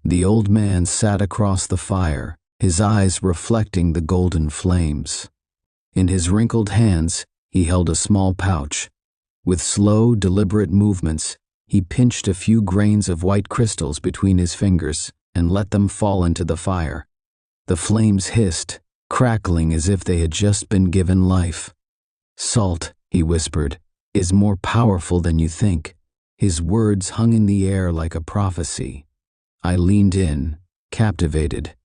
The old man sat across the fire, his eyes reflecting the golden flames. In his wrinkled hands, he held a small pouch. With slow, deliberate movements, he pinched a few grains of white crystals between his fingers and let them fall into the fire. The flames hissed, crackling as if they had just been given life. "Salt," he whispered, "is more powerful than you think." His words hung in the air like a prophecy. I leaned in, captivated.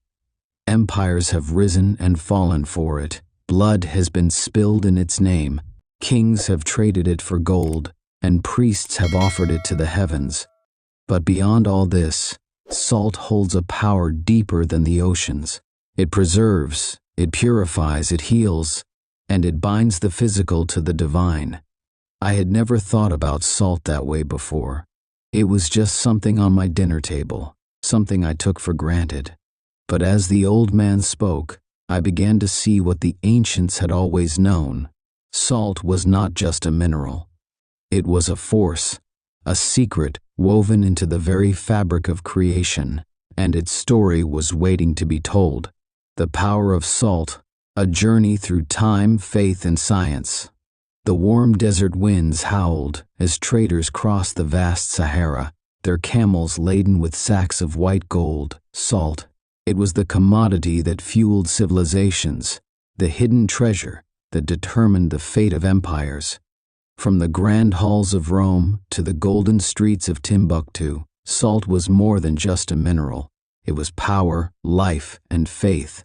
Empires have risen and fallen for it. Blood has been spilled in its name. Kings have traded it for gold, and priests have offered it to the heavens. But beyond all this, salt holds a power deeper than the oceans. It preserves, it purifies, it heals, and it binds the physical to the divine. I had never thought about salt that way before. It was just something on my dinner table, something I took for granted. But as the old man spoke, I began to see what the ancients had always known. Salt was not just a mineral. It was a force, a secret woven into the very fabric of creation, and its story was waiting to be told. The power of salt, a journey through time, faith, and science. The warm desert winds howled as traders crossed the vast Sahara, their camels laden with sacks of white gold, salt. It was the commodity that fueled civilizations, the hidden treasure that determined the fate of empires. From the grand halls of Rome to the golden streets of Timbuktu, salt was more than just a mineral. It was power, life, and faith.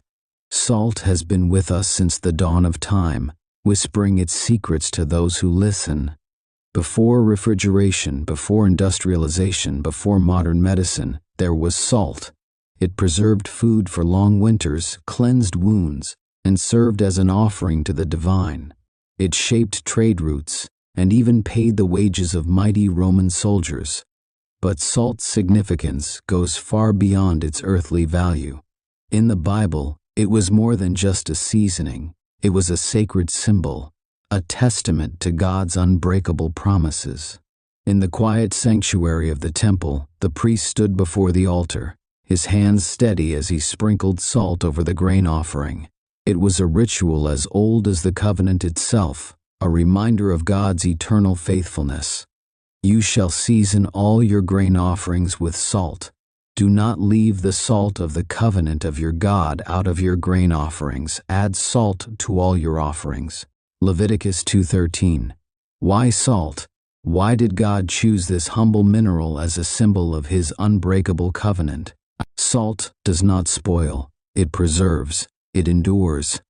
Salt has been with us since the dawn of time, whispering its secrets to those who listen. Before refrigeration, before industrialization, before modern medicine, there was salt. It preserved food for long winters, cleansed wounds, and served as an offering to the divine. It shaped trade routes and even paid the wages of mighty Roman soldiers. But salt's significance goes far beyond its earthly value. In the Bible, it was more than just a seasoning. It was a sacred symbol, a testament to God's unbreakable promises. In the quiet sanctuary of the temple, the priest stood before the altar, his hands steady as he sprinkled salt over the grain offering. It was a ritual as old as the covenant itself, a reminder of God's eternal faithfulness. "You shall season all your grain offerings with salt. Do not leave the salt of the covenant of your God out of your grain offerings. Add salt to all your offerings." Leviticus 2:13. Why salt? Why did God choose this humble mineral as a symbol of his unbreakable covenant? Salt does not spoil. It preserves. It endures.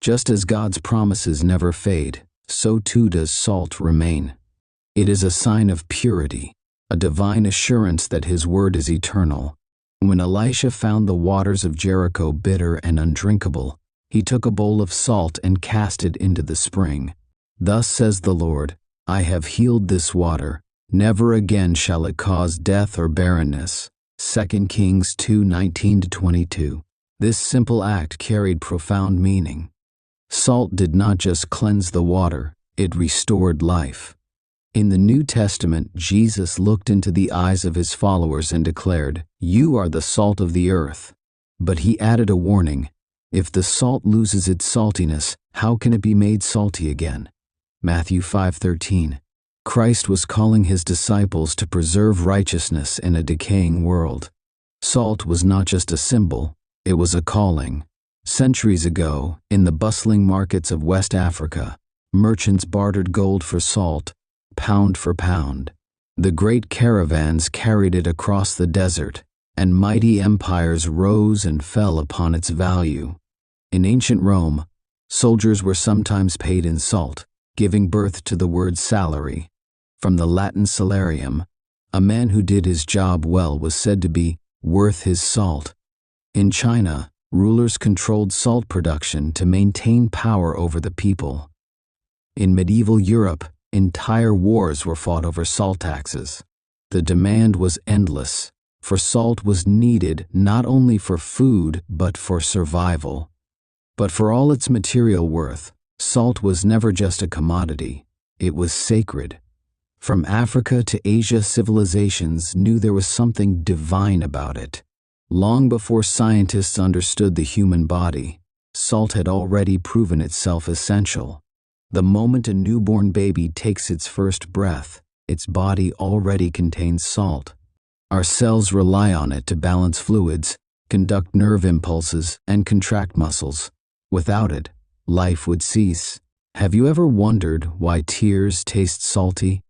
Just as God's promises never fade, so too does salt remain. It is a sign of purity, a divine assurance that his word is eternal. When Elisha found the waters of Jericho bitter and undrinkable, he took a bowl of salt and cast it into the spring. "Thus says the Lord, I have healed this water. Never again shall it cause death or barrenness." 2 Kings 2:19-22. This simple act carried profound meaning. Salt did not just cleanse the water, it restored life. In the New Testament, Jesus looked into the eyes of his followers and declared, "You are the salt of the earth." But he added a warning: if the salt loses its saltiness, how can it be made salty again? Matthew 5:13. Christ was calling his disciples to preserve righteousness in a decaying world. Salt was not just a symbol, it was a calling. Centuries ago, in the bustling markets of West Africa, merchants bartered gold for salt, pound for pound. The great caravans carried it across the desert, and mighty empires rose and fell upon its value. In ancient Rome, soldiers were sometimes paid in salt, giving birth to the word salary. From the Latin salarium, a man who did his job well was said to be worth his salt. In China, rulers controlled salt production to maintain power over the people. In medieval Europe, entire wars were fought over salt taxes. The demand was endless, for salt was needed not only for food but for survival. But for all its material worth, salt was never just a commodity, it was sacred. From Africa to Asia, civilizations knew there was something divine about it. Long before scientists understood the human body, salt had already proven itself essential. The moment a newborn baby takes its first breath, its body already contains salt. Our cells rely on it to balance fluids, conduct nerve impulses, and contract muscles. Without it, life would cease. Have you ever wondered why tears taste salty?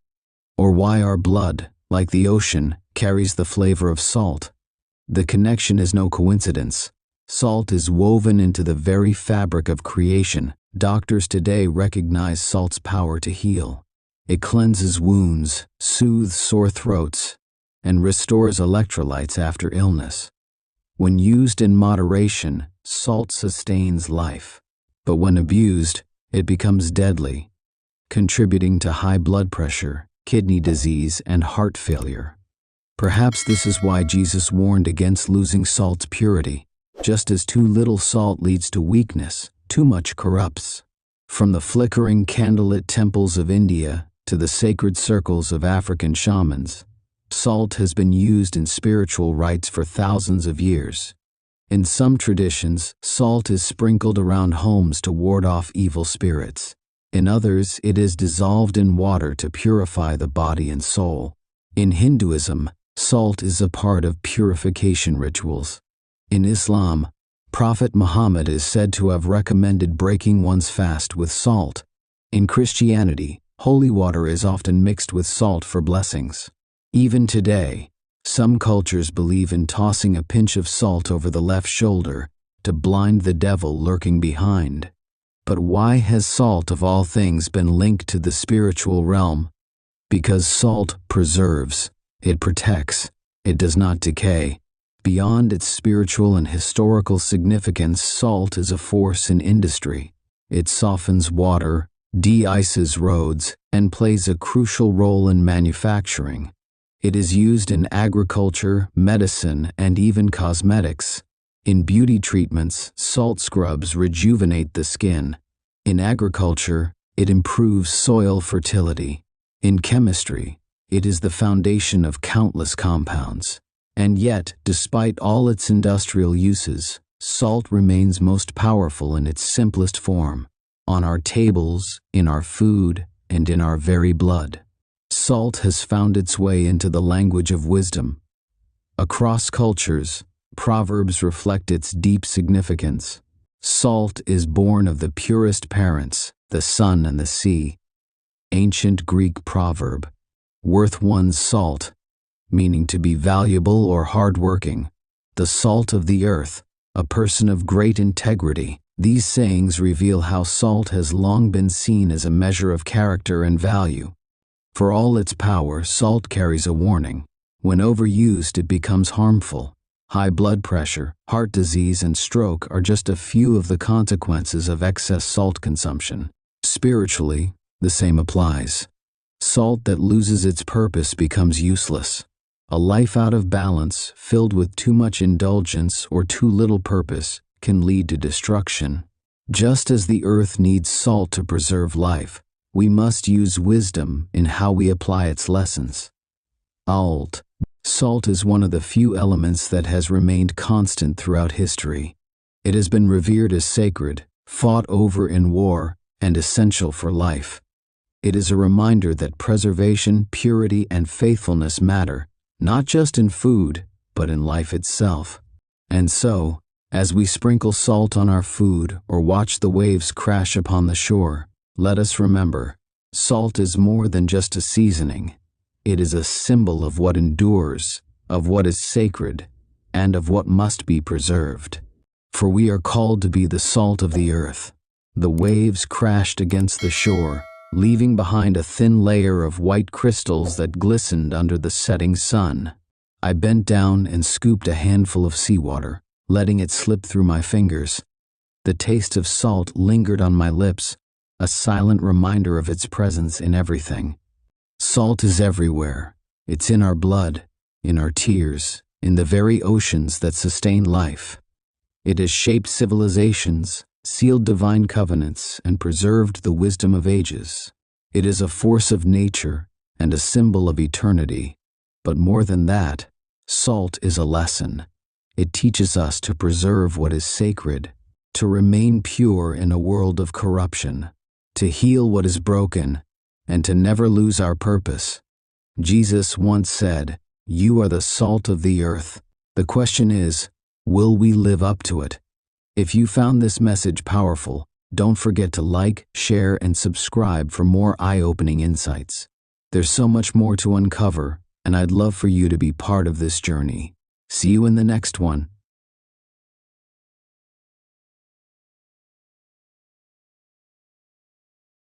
Or why our blood, like the ocean, carries the flavor of salt? The connection is no coincidence. Salt is woven into the very fabric of creation. Doctors today recognize salt's power to heal. It cleanses wounds, soothes sore throats, and restores electrolytes after illness. When used in moderation, salt sustains life. But when abused, it becomes deadly, contributing to high blood pressure, kidney disease, and heart failure. Perhaps this is why Jesus warned against losing salt's purity. Just as too little salt leads to weakness, too much corrupts. From the flickering candlelit temples of India to the sacred circles of African shamans, salt has been used in spiritual rites for thousands of years. In some traditions, salt is sprinkled around homes to ward off evil spirits. In others, it is dissolved in water to purify the body and soul. In Hinduism, salt is a part of purification rituals. In Islam, Prophet Muhammad is said to have recommended breaking one's fast with salt. In Christianity, holy water is often mixed with salt for blessings. Even today, some cultures believe in tossing a pinch of salt over the left shoulder to blind the devil lurking behind. But why has salt of all things been linked to the spiritual realm? Because salt preserves, it protects, it does not decay. Beyond its spiritual and historical significance, salt is a force in industry. It softens water, de-ices roads, and plays a crucial role in manufacturing. It is used in agriculture, medicine, and even cosmetics. In beauty treatments, salt scrubs rejuvenate the skin. In agriculture, it improves soil fertility. In chemistry, it is the foundation of countless compounds. And yet, despite all its industrial uses, salt remains most powerful in its simplest form, on our tables, in our food, and in our very blood. Salt has found its way into the language of wisdom. Across cultures, proverbs reflect its deep significance. Salt is born of the purest parents, the sun and the sea. Ancient Greek proverb, worth one's salt, meaning to be valuable or hardworking. The salt of the earth, a person of great integrity. These sayings reveal how salt has long been seen as a measure of character and value. For all its power, salt carries a warning. When overused, it becomes harmful. High blood pressure, heart disease, and stroke are just a few of the consequences of excess salt consumption. Spiritually, the same applies. Salt that loses its purpose becomes useless. A life out of balance, filled with too much indulgence or too little purpose, can lead to destruction. Just as the earth needs salt to preserve life, we must use wisdom in how we apply its lessons. Salt is one of the few elements that has remained constant throughout history. It has been revered as sacred, fought over in war, and essential for life. It is a reminder that preservation, purity, and faithfulness matter, not just in food, but in life itself. And so, as we sprinkle salt on our food or watch the waves crash upon the shore, let us remember, salt is more than just a seasoning. It is a symbol of what endures, of what is sacred, and of what must be preserved. For we are called to be the salt of the earth. The waves crashed against the shore, leaving behind a thin layer of white crystals that glistened under the setting sun. I bent down and scooped a handful of seawater, letting it slip through my fingers. The taste of salt lingered on my lips, a silent reminder of its presence in everything. Salt is everywhere. It's in our blood, in our tears, in the very oceans that sustain life. It has shaped civilizations, sealed divine covenants, and preserved the wisdom of ages. It is a force of nature and a symbol of eternity. But more than that, salt is a lesson. It teaches us to preserve what is sacred, to remain pure in a world of corruption, to heal what is broken, and to never lose our purpose. Jesus once said, "You are the salt of the earth." The question is, will we live up to it? If you found this message powerful, don't forget to like, share, and subscribe for more eye-opening insights. There's so much more to uncover, and I'd love for you to be part of this journey. See you in the next one.